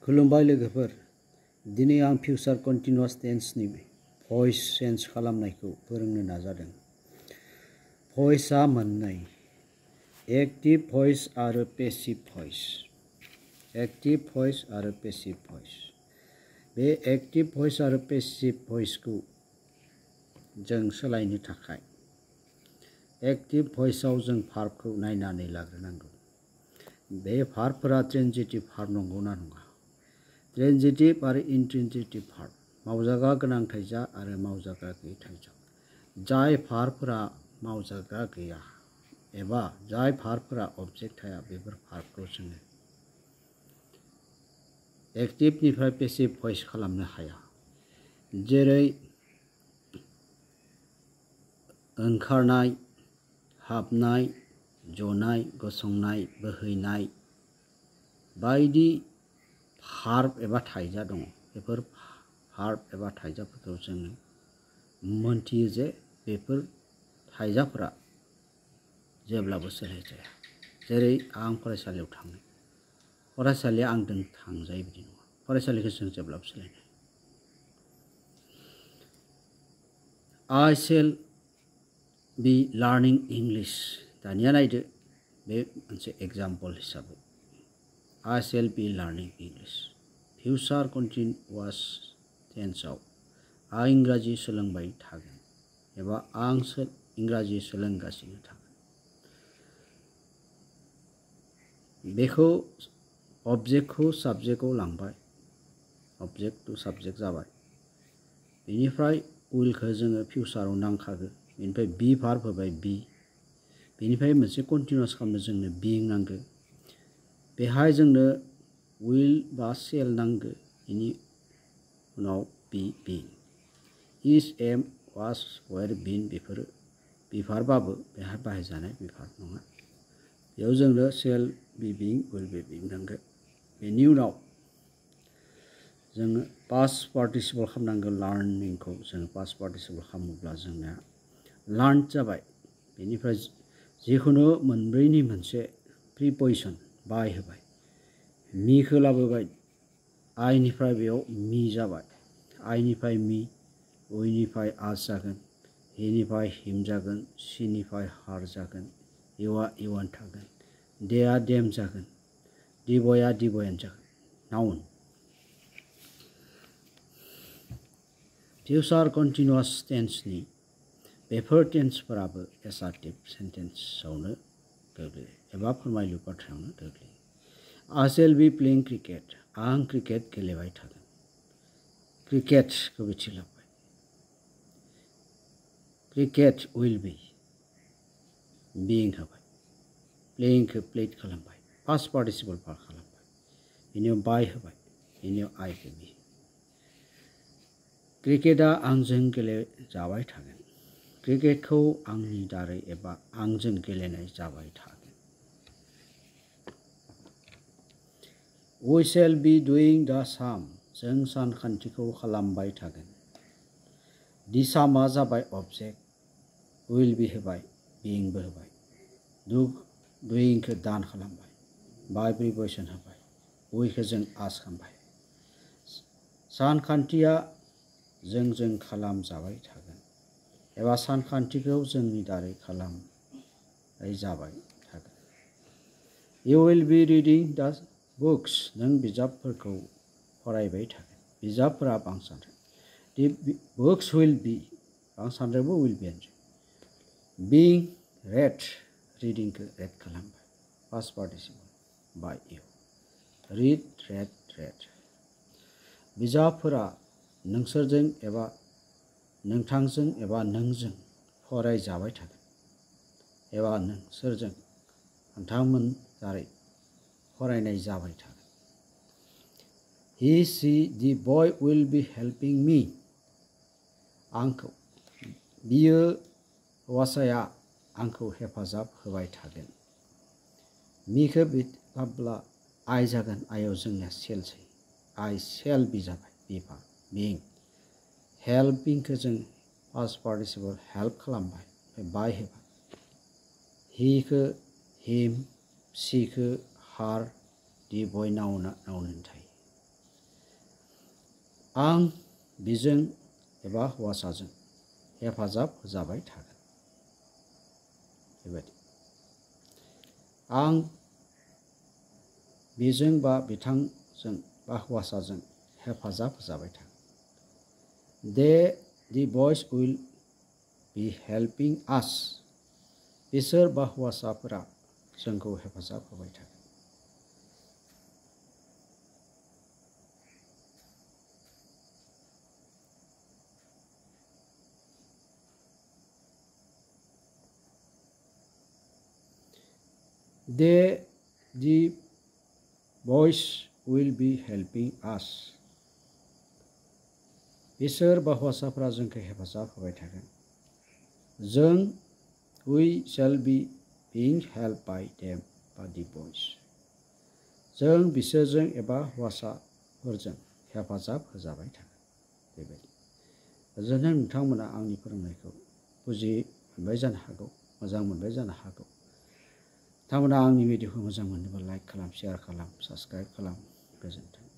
खुलुमबाय लोगोफोर दिनै आं फिउचार कन्टिन्युअस टेन्सनि भइस चेन्ज खालामनायखौ फोरोंनो नाजादों। भइसआ मोननै एक्टिभ भइस आरो पेसिभ भइस। एक्टिभ भइस आरो पेसिभ भइस। बे एक्टिभ भइस आरो पेसिभ भइसखौ जों सोलायनो थाखाय एक्टिभ भइसआव जों भार्बखौ नायनानै लाग्रोनांगौ। बे भार्बफोरा ट्रेन्जिटिभ भार्ब नंगौना नङा। ट्रेन्जिटिभ आरो इनट्रेन्जिटिभ भार्ब मावजाग्रा गोनां थाइजा आरो मावजाग्रा गैयै थाइजा। जाय भार्बफोरा मावजाग्रा गैया एबा जाय भार्बफोरा अबजेक्ट थाया बेफोर भार्बखौ जोङो एक्टिभनिफ्राय पेसिभ भइस खालामनो हाया। जेरै ओंखारनाय, हाबनाय, जनाय, गसंनाय, बोहैनाय बायदि भार्ब एबा थाइजा दङ। बेफोर भार्ब एबा थाइजाफोरखौ जोङो मोनथियो जे बेफोर थाइजाफोरा जेब्लाबो सोलाय जाया। जेरै आं फरायसालियाव थाङो। फरायसालिया आंजों थांजायो बिदि नङा। फरायसालिखौ जों जेब्लाबो सोलायनो हाया। I shall be learning English। दानिया नायदो बे मोनसे एग्जाम्पल हिसाबै I shall be learning English। Future continuous टेन्सआव आं इंराजि सोलोंबाय थागोन एबा आं इंराजि सोलोंगासिनो थागोन। बेखौ अबजेक्टखौ साबजेक्टआव लांबाय। अबजेक्ट टु साबजेक्ट जाबाय। बेनिफ्राय उइलखौ जोङो फिउचाराव नांखागो। बेनिफ्राय बी भार्ब होबाय बी। बेनिफ्राय मोनसे कन्टिन्युअस खालामनो जोंनो बिं नांगो। बेहाय जोंनो उइल बा सेल नांगो। बेनि उनाव बी बिं। इज एम वाज वेर बिन बेफोरो बी भार्बबाबो बेहाय बाहायजानाय बी भार्ब नङा। बेयाव जोंनो सेल बी बिं उइल बी बिं नांगो। बेनि उनाव जोङो पास्ट पार्टिसिपल खालामनांगौ। लार्निंखौ जोङो पास्ट पार्टिसिपल खालामोब्ला जोंना लार्न जाबाय। बेनिफ्राय जिखुनु मोनब्रैनि मोनसे प्रिपजिसन बाहायहोबाय। मिखौ लाबोबाय। आइनिफ्राय बेयाव मी जाबाय। आइनिफ्राय मी, उइनिफ्राय आस जागोन, हिनिफ्राय हिम जागोन, सिनिफ्राय हार जागोन, इउआ इवान थागोन, देआ देम जागोन, दिबया दिबयान जागोन। नाउन। फिउचार कन्टिन्युअस टेन्सनि बेफोर टेन्सफोराबो एसार्टिभ सेन्टेन्सआवनो गोग्लैयो एबा फोरमायलु बाथ्रायावनो गोग्लैयो। I shall be playing cricket। आं क्रिकेट गेलेबाय थागोन। क्रिकेटखौ मिथिलांबाय। क्रिकेट उइल बी बिं होबाय। प्लेइंखौ प्लेड खालामबाय। पास्ट पार्टिसिपल भार्ब खालामबाय। बेनियाव बाय होबाय। बेनियाव आइखौ बी। क्रिकेटआ आंजों गेलेजाबाय थागोन। क्रिकेटखौ आंनि दारै एबा आंजों गेलेनाय जाबाय थागोन। We shall be doing the sum। जों सानखान्थिखौ खालामबाय थागोन। The sumआ जाबाय अबजेक्ट। will be होबाय। beingबो होबाय। doingखौ दान खालामबाय। by प्रिपजिसन होबाय। weखौ जों आस खालामबाय। सानखान्थिया जोंजों खालामजाबाय थागोन एबा सानखान्थिखौ जोंनि दारै खालामनाय जाबाय थागोन। You will be reading the books। नों बिजाबफोरखौ फरायबाय थागोन। बिजाबफोरा बांसानदों। The books will be बांसानदोंबो will be being read। रिडिंखौ रेड खालामबाय। Past participle by you। read read read। बिजाबफोरा नोंसोरजों एबा नोंथांजों एबा नोंजों फरायजाबाय थागोन एबा नोंसोरजों नोंथांमोन दारै फरायनाय जाबाय थागोन। He she the boy will be helping me। आंखौ बियो हौवासाया आंखौ हेफाजाब होबाय थागोन। मिखौ लाब्ला आइ जागोन। आइयाव जोंनिया सेलसै। I shall be जाबाय बी भार्ब being। हेल्पिंखौ जों पास्ट पार्टिसिपल हेल्प खालामबाय ओमफ्राय बाय होबाय। हिखौ हिम, सिखौ हार, दि बय नाउन थायो। आं बिजों एबा हौवासाजों हेफाजाब होजाबाय थागोन बेबायदि आं बिजों बा बिथांजों बा हौवासाजों हेफाजाब होजाबाय थागोन the boys will be helping us बिसोर बा हौवासाफोरा जोंखौ हेफाजाब होबाय थागोन the boys will be helping us बिसोर बा हौवासाफोरा जोंखौ हेफाजाब होबाय थागोन जों we shall be being helped by them by the boys जों बिसोरजों एबा हौवासाफोरजों हेफाजाब होजाबाय थागोन बेबायदि गोजोनथों नोंथांमोना आंनि फोरोंनायखौ बुजि मोनबाय जानो हागौ मोजां मोनबाय जानो हागौ नोंथांमोना आंनि भिडिअखौ मोजां मोनोबा लाइक खालाम शेयार खालाम साबस्क्राइब खालाम गोजोनथों